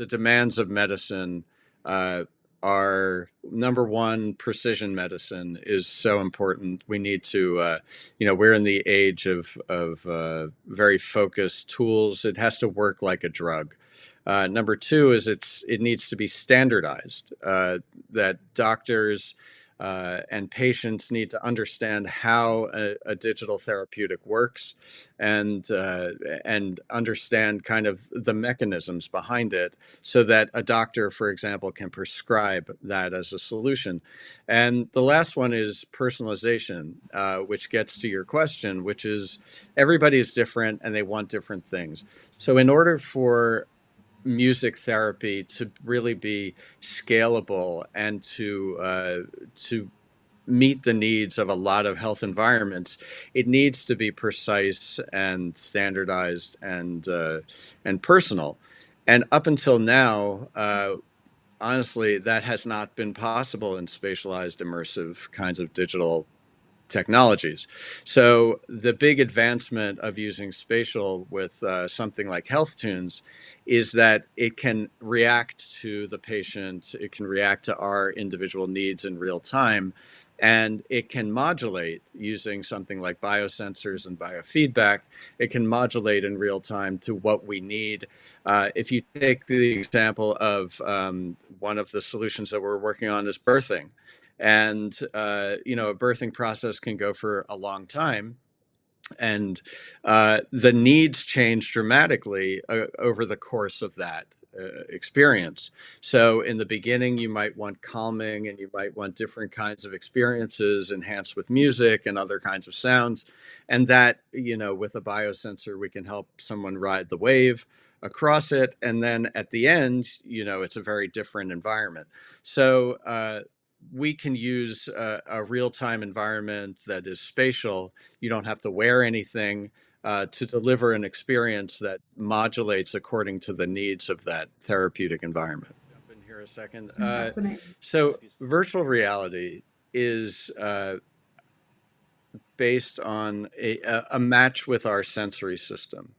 the demands of medicine are number one, precision medicine is so important. We need to, we're in the age of very focused tools. It has to work like a drug. Number two is it needs to be standardized, that doctors and patients need to understand how a digital therapeutic works, and understand kind of the mechanisms behind it, so that a doctor, for example, can prescribe that as a solution. And the last one is personalization, which gets to your question, which is everybody is different and they want different things. So in order for music therapy to really be scalable and to meet the needs of a lot of health environments, it needs to be precise and standardized and personal. And up until now, honestly, that has not been possible in spatialized immersive kinds of digital technologies. So the big advancement of using spatial with something like HealthTunes is that it can react to the patient, it can react to our individual needs in real time, and it can modulate using something like biosensors and biofeedback. It can modulate in real time to what we need. If you take the example of one of the solutions that we're working on is birthing. And, a birthing process can go for a long time. And the needs change dramatically over the course of that experience. So in the beginning, you might want calming and you might want different kinds of experiences enhanced with music and other kinds of sounds. And that, with a biosensor, we can help someone ride the wave across it. And then at the end, it's a very different environment. So we can use a real-time environment that is spatial. You don't have to wear anything to deliver an experience that modulates according to the needs of that therapeutic environment. Jump in here a second. That's fascinating. So virtual reality is based on a match with our sensory system.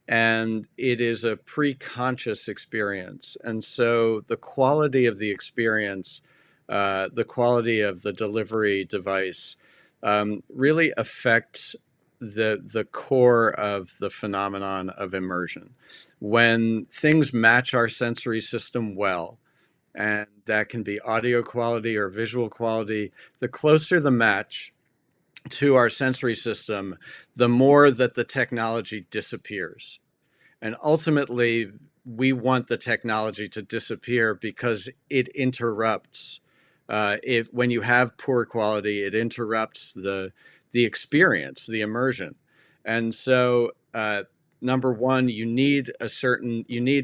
And it is a pre-conscious experience. And so the quality of the experience, the quality of the delivery device, really affects the core of the phenomenon of immersion. When things match our sensory system well, and that can be audio quality or visual quality, the closer the match to our sensory system, the more that the technology disappears. And ultimately, we want the technology to disappear because it interrupts. When you have poor quality, it interrupts the experience, the immersion. And so, number one, you need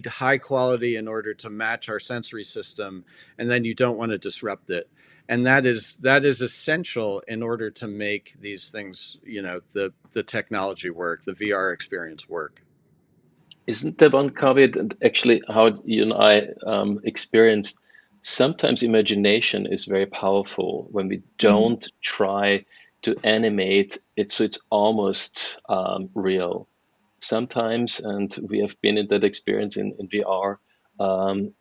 high quality in order to match our sensory system, and then you don't want to disrupt it. And that is essential in order to make these things, the technology work, the VR experience work. Isn't there one caveat, and actually how you and I experienced, sometimes imagination is very powerful when we don't try to animate it so it's almost real. Sometimes, and we have been in that experience in VR,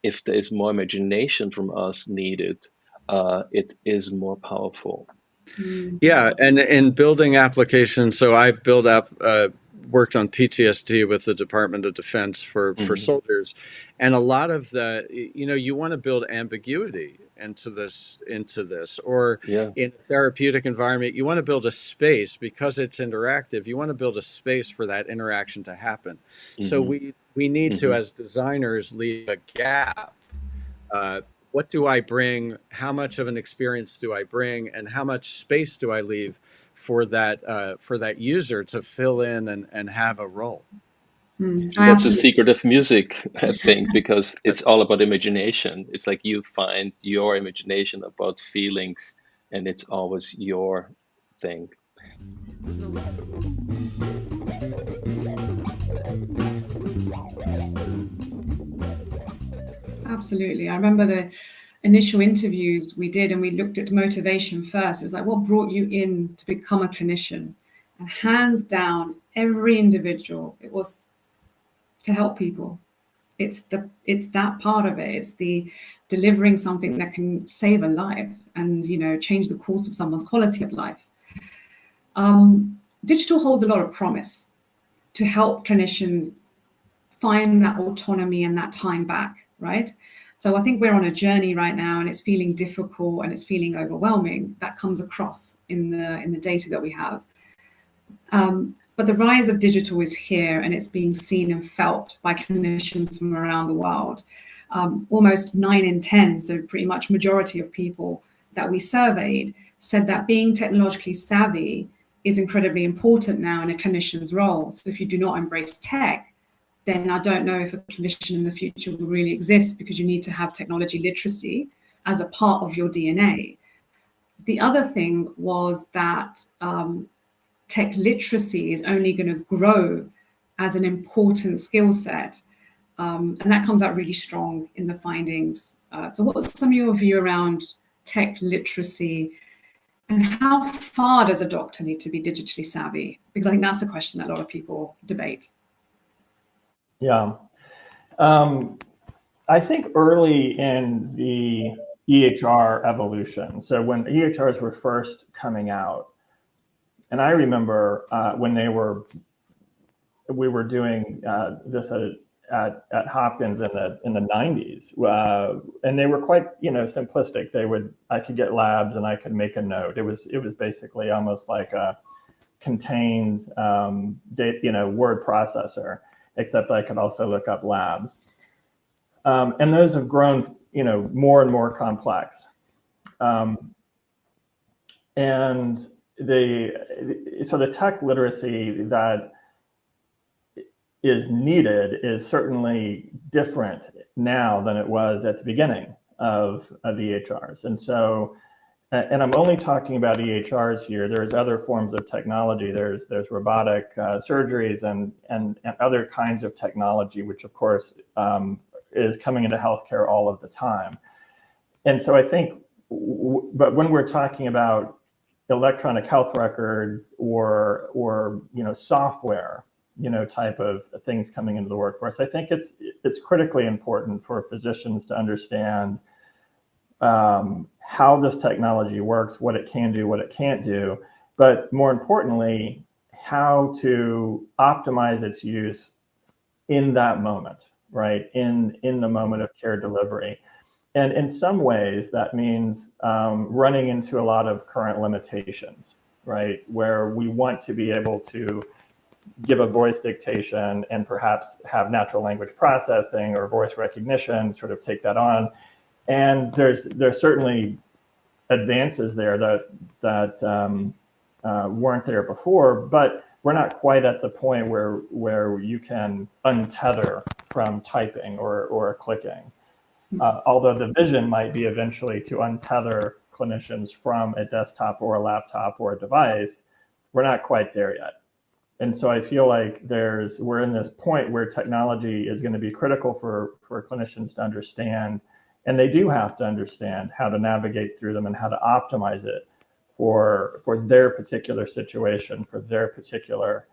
if there is more imagination from us needed, it is more powerful. Yeah, and in building applications, so I worked on PTSD with the Department of Defense for soldiers, and a lot of you want to build ambiguity into this, or in a therapeutic environment, you want to build a space because it's interactive. You want to build a space for that interaction to happen. So we need to, as designers, leave a gap. What do I bring? How much of an experience do I bring? And how much space do I leave for that user to fill in and have a role? That's a secret of music, I think, because it's all about imagination. It's like you find your imagination about feelings, and it's always your thing. Absolutely. I remember the initial interviews we did, and we looked at motivation first. It was like, what brought you in to become a clinician? And hands down, every individual, it was to help people. It's that part of it. It's the delivering something that can save a life and, you know, change the course of someone's quality of life. Digital holds a lot of promise to help clinicians find that autonomy and that time back, right? So I think we're on a journey right now, and it's feeling difficult and it's feeling overwhelming. That comes across in the data that we have. But the rise of digital is here, and it's being seen and felt by clinicians from around the world. Almost 9 in 10, so pretty much majority of people that we surveyed said that being technologically savvy is incredibly important now in a clinician's role. So if you do not embrace tech, then I don't know if a clinician in the future will really exist, because you need to have technology literacy as a part of your DNA. The other thing was that tech literacy is only going to grow as an important skill set. And that comes out really strong in the findings. So what was some of your view around tech literacy, and how far does a doctor need to be digitally savvy? Because I think that's a question that a lot of people debate. Yeah. I think early in the EHR evolution, so when EHRs were first coming out, and I remember when we were doing this at Hopkins in the 90s, and they were quite, you know, simplistic. I could get labs and I could make a note. It was basically almost like a contained word processor, except I could also look up labs. And those have grown, you know, more and more complex. And the tech literacy that is needed is certainly different now than it was at the beginning of EHRs. And so, and I'm only talking about EHRs here. There's other forms of technology. There's robotic surgeries and other kinds of technology, which of course is coming into healthcare all of the time. And so I think, but when we're talking about electronic health records or you know, software, you know, type of things coming into the workforce, I think it's critically important for physicians to understand how this technology works, what it can do, what it can't do, but more importantly, how to optimize its use in that moment, right? In the moment of care delivery. And in some ways, that means running into a lot of current limitations, right? Where we want to be able to give a voice dictation and perhaps have natural language processing or voice recognition, sort of take that on. And there's certainly advances there that weren't there before, but we're not quite at the point where you can untether from typing or clicking. Although the vision might be eventually to untether clinicians from a desktop or a laptop or a device, we're not quite there yet. And so I feel like we're in this point where technology is going to be critical for clinicians to understand, and they do have to understand how to navigate through them and how to optimize it for their particular situation, for their particular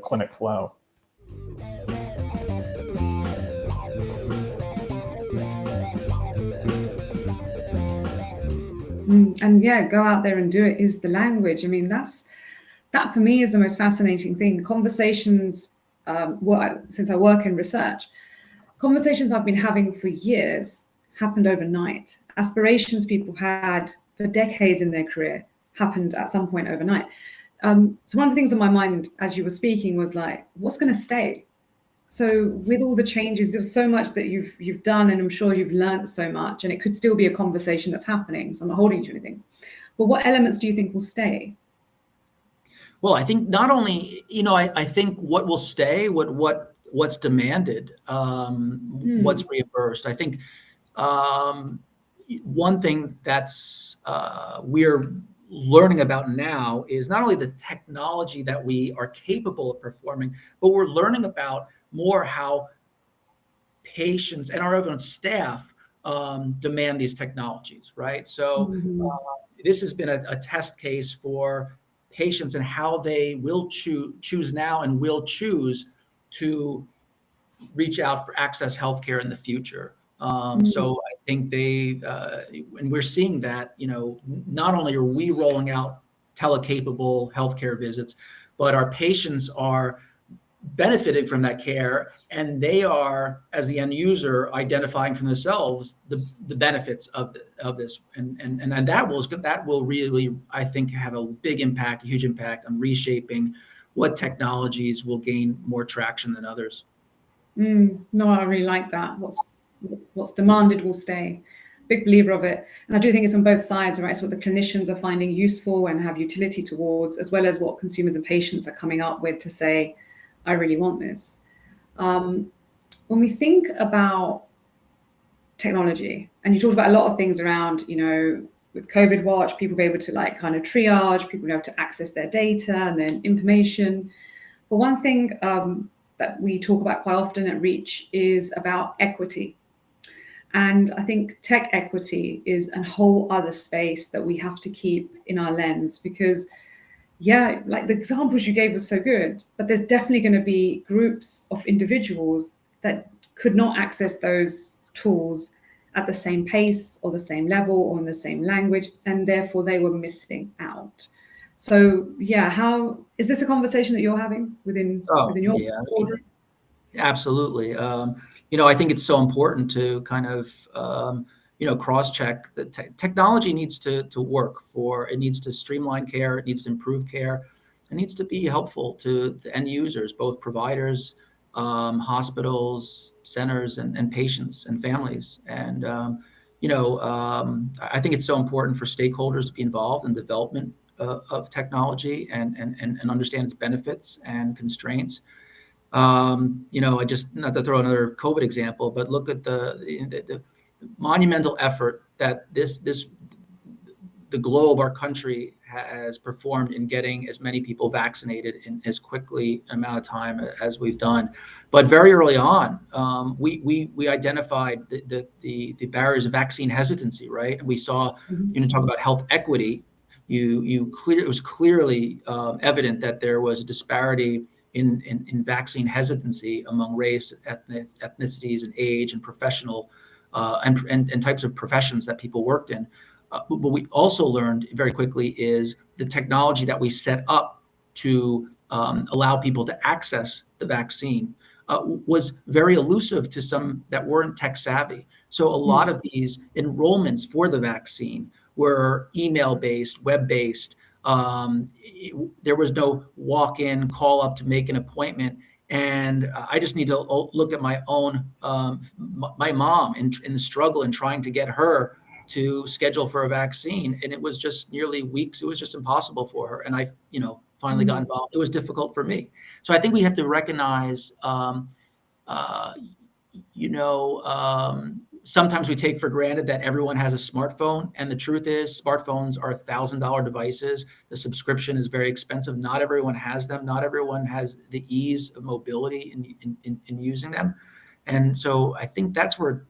clinic flow. And yeah, go out there and do it is the language. I mean, that for me is the most fascinating thing. Conversations, since I work in research, conversations I've been having for years happened overnight. Aspirations people had for decades in their career happened at some point overnight. So one of the things on my mind as you were speaking was like, what's going to stay? So with all the changes, there's so much that you've done, and I'm sure you've learned so much, and it could still be a conversation that's happening. So I'm not holding you to anything. But what elements do you think will stay? Well, I think not only, I think what will stay, what's demanded, what's reimbursed. I think one thing that's we're learning about now is not only the technology that we are capable of performing, but we're learning about more how patients and our own staff demand these technologies, right? So this has been a test case for patients and how they will choose now and will choose to reach out for access healthcare in the future. So I think and we're seeing that, not only are we rolling out telecapable healthcare visits, but our patients are benefiting from that care, and they are, as the end user, identifying for themselves the benefits of this, and that will really, I think, have a big impact, a huge impact on reshaping what technologies will gain more traction than others. No, I really like that. What's demanded will stay. Big believer of it. And I do think it's on both sides, right? It's what the clinicians are finding useful and have utility towards, as well as what consumers and patients are coming up with to say, I really want this. When we think about technology, and you talked about a lot of things around, with COVID Watch, people be able to kind of triage, people be able to access their data and then information. But one thing that we talk about quite often at Reach is about equity. And I think tech equity is a whole other space that we have to keep in our lens, because like the examples you gave was so good, but there's definitely going to be groups of individuals that could not access those tools at the same pace or the same level or in the same language, and therefore they were missing out. So how is this a conversation that you're having within your order? Absolutely. I think it's so important to kind of cross-check that technology needs to work it needs to streamline care, it needs to improve care, it needs to be helpful to the end users, both providers, hospitals, centers, and patients and families. And I think it's so important for stakeholders to be involved in development of technology and understand its benefits and constraints. I just, not to throw another COVID example, but look at the monumental effort that the globe, our country, has performed in getting as many people vaccinated in as quickly an amount of time as we've done. But very early on, we identified the barriers of vaccine hesitancy, right? And we saw, talk about health equity. It was clearly evident that there was a disparity in vaccine hesitancy among race, ethnicities, and age, and professional and types of professions that people worked in. What we also learned very quickly is the technology that we set up to allow people to access the vaccine was very elusive to some that weren't tech savvy. So a lot of these enrollments for the vaccine were email-based, web-based. There was no walk-in, call up to make an appointment. And I just need to look at my own, my mom in the struggle in trying to get her to schedule for a vaccine. And it was just nearly weeks. It was just impossible for her. And I, finally got involved. It was difficult for me. So I think we have to recognize, sometimes we take for granted that everyone has a smartphone. And the truth is, smartphones are $1,000 devices. The subscription is very expensive. Not everyone has them. Not everyone has the ease of mobility in using them. And so I think that's where,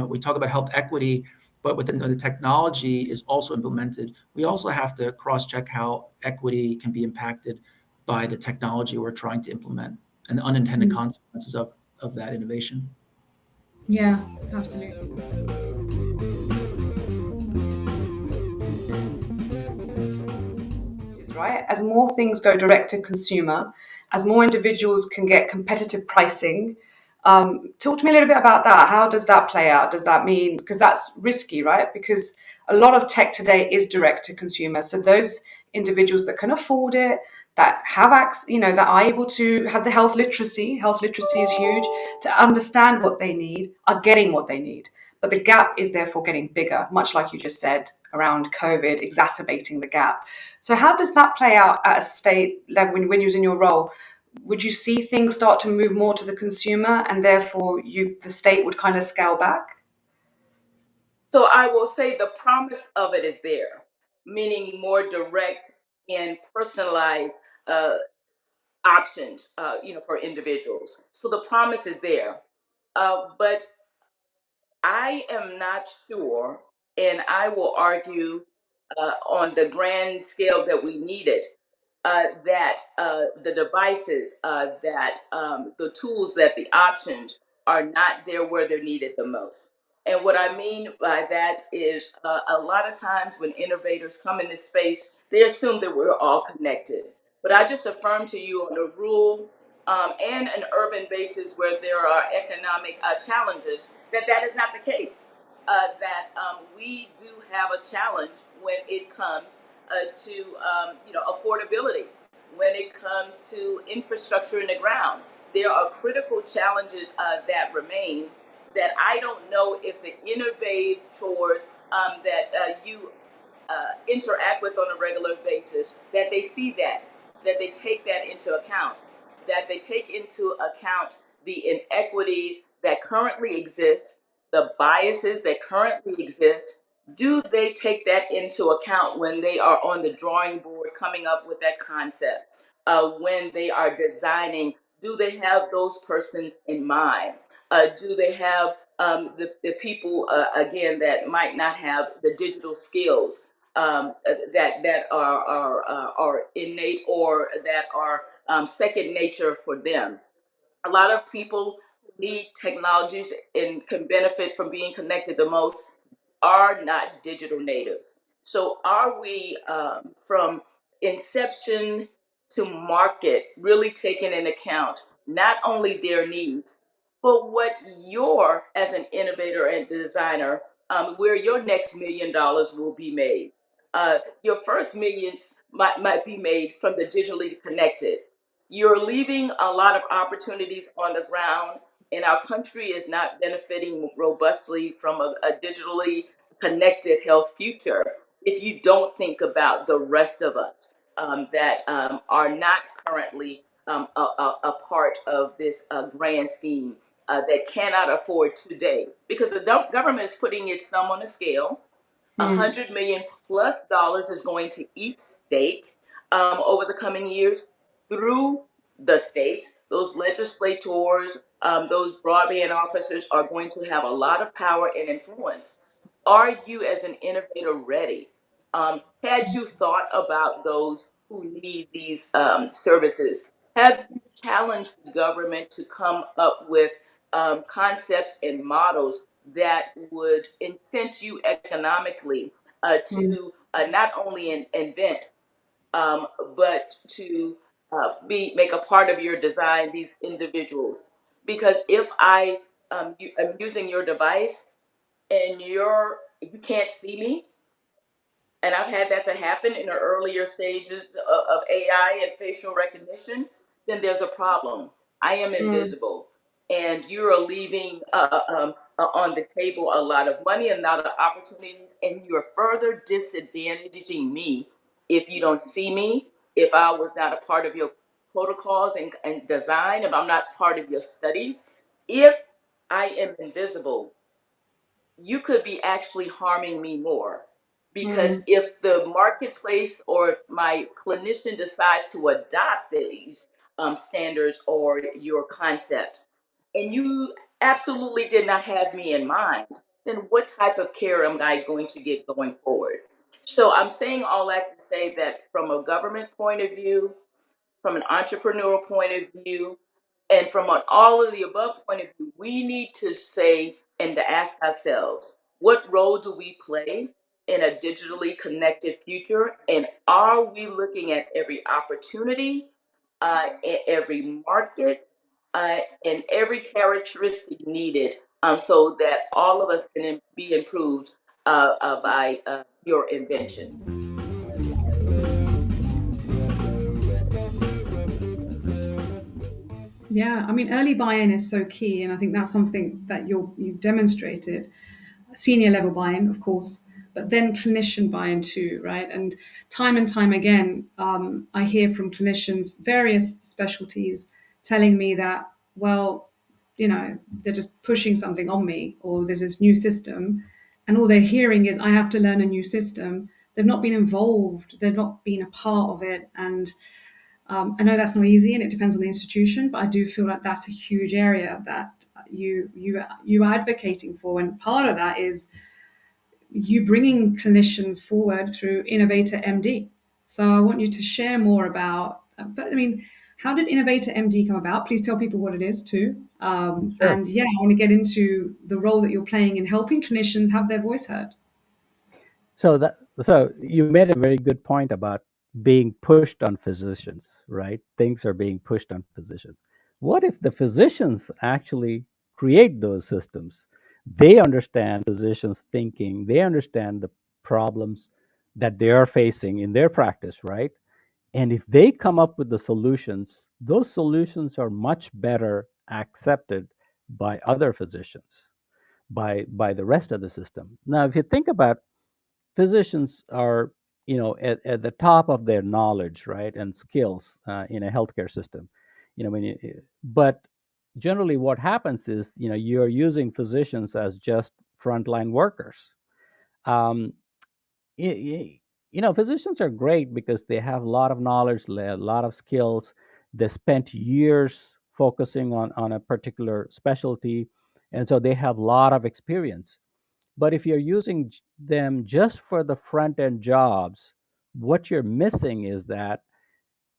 we talk about health equity, but within the technology is also implemented, we also have to cross-check how equity can be impacted by the technology we're trying to implement and the unintended consequences of that innovation. Yeah, absolutely. Right? As more things go direct to consumer, as more individuals can get competitive pricing, talk to me a little bit about that. How does that play out? Does that mean, because that's risky, right? Because a lot of tech today is direct to consumer. So those individuals that can afford it, that have access, that are able to have the health literacy is huge, to understand what they need, are getting what they need. But the gap is therefore getting bigger, much like you just said, around COVID, exacerbating the gap. So how does that play out at a state level when you're in your role? Would you see things start to move more to the consumer and therefore the state would kind of scale back? So I will say the promise of it is there, meaning more direct and personalized options, for individuals. So the promise is there. But I am not sure, and I will argue on the grand scale that we need it, that the devices, that the tools, that the options are not there where they're needed the most. And what I mean by that is a lot of times when innovators come in this space, they assume that we're all connected. But I just affirm to you on a rural and an urban basis where there are economic challenges, that that is not the case. That we do have a challenge when it comes to affordability, when it comes to infrastructure in the ground. There are critical challenges that remain that I don't know if the innovators that you interact with on a regular basis, that they see that they take that into account, that they take into account the inequities that currently exist, the biases that currently exist. Do they take that into account when they are on the drawing board coming up with that concept? When they are designing, do they have those persons in mind? Do they have the people, again, that might not have the digital skills that are innate, or that are second nature for them? A lot of people need technologies and can benefit from being connected the most are not digital natives. So are we, from inception to market, really taking into account not only their needs, but what your, as an innovator and designer, where your next $1 million will be made? Your first millions might be made from the digitally connected. You're leaving a lot of opportunities on the ground, and our country is not benefiting robustly from a digitally connected health future if you don't think about the rest of us that are not currently a part of this grand scheme, that cannot afford today, because the government is putting its thumb on the scale. $100 million plus is going to each state over the coming years through the states. Those legislators, those broadband officers are going to have a lot of power and influence. Are you, as an innovator, ready? Had you thought about those who need these services? Have you challenged the government to come up with concepts and models that would incent you economically to not only invent, but to make a part of your design these individuals? Because if I am using your device and you can't see me, and I've had that to happen in the earlier stages of AI and facial recognition, then there's a problem. I am invisible, and you are leaving on the table a lot of money and a lot of opportunities, and you're further disadvantaging me if you don't see me, if I was not a part of your protocols and design, if I'm not part of your studies. If I am invisible, you could be actually harming me more. Because if the marketplace or if my clinician decides to adopt these standards or your concept, and you absolutely did not have me in mind, then what type of care am I going to get going forward? So I'm saying all that to say that from a government point of view, from an entrepreneurial point of view, and from an all of the above point of view, we need to say and to ask ourselves, what role do we play in a digitally connected future? And are we looking at every opportunity, every market, and every characteristic needed so that all of us can be improved by your invention? Yeah, I mean, early buy-in is so key, and I think that's something that you've demonstrated. Senior level buy-in, of course, but then clinician buy-in too, right? And time again, I hear from clinicians, various specialties, telling me that, well, they're just pushing something on me, or there's this new system, and all they're hearing is, I have to learn a new system. They've not been involved, they've not been a part of it, and I know that's not easy, and it depends on the institution, but I do feel like that's a huge area that you are advocating for, and part of that is you bringing clinicians forward through Innovator MD. So I want you to share more about, how did Innovator MD come about? Please tell people what it is too. Sure. And yeah, I want to get into the role that you're playing in helping clinicians have their voice heard. So you made a very good point about being pushed on physicians, right? Things are being pushed on physicians. What if the physicians actually create those systems? They understand physicians' thinking, they understand the problems that they are facing in their practice, right? And if they come up with the solutions, those solutions are much better accepted by other physicians, by the rest of the system. Now, if you think about, physicians are, at the top of their knowledge, right, and skills in a healthcare system. But generally, what happens is, you're using physicians as just frontline workers. Um, physicians are great because they have a lot of knowledge, a lot of skills. They spent years focusing on a particular specialty, and so they have a lot of experience. But if you're using them just for the front end jobs, what you're missing is that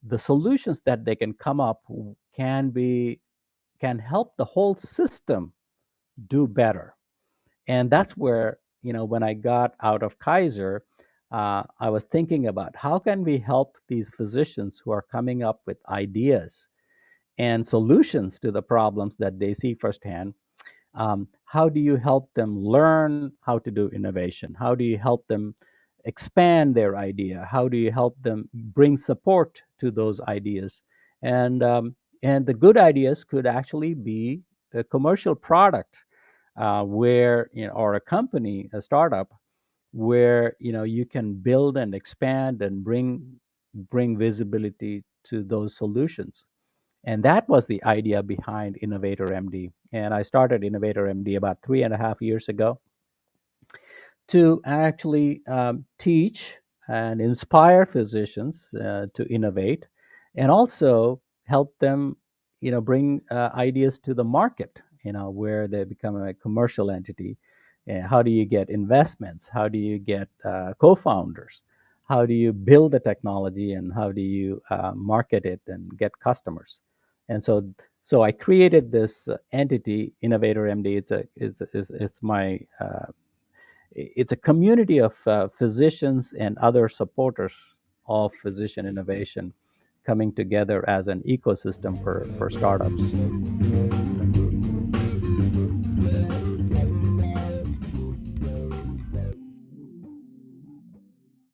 the solutions that they can come up can help the whole system do better. And that's where, when I got out of Kaiser, I was thinking about how can we help these physicians who are coming up with ideas and solutions to the problems that they see firsthand. How do you help them learn how to do innovation? How do you help them expand their idea? How do you help them bring support to those ideas? And the good ideas could actually be a commercial product, where, or a company, a startup, where, you can build and expand and bring visibility to those solutions. And that was the idea behind Innovator MD. And I started Innovator MD about 3.5 years ago to actually teach and inspire physicians to innovate, and also help them, bring ideas to the market, where they become a commercial entity. How do you get investments? How do you get co-founders? How do you build the technology, and how do you market it and get customers? And so I created this entity, Innovator MD. It's a community of physicians and other supporters of physician innovation coming together as an ecosystem for startups.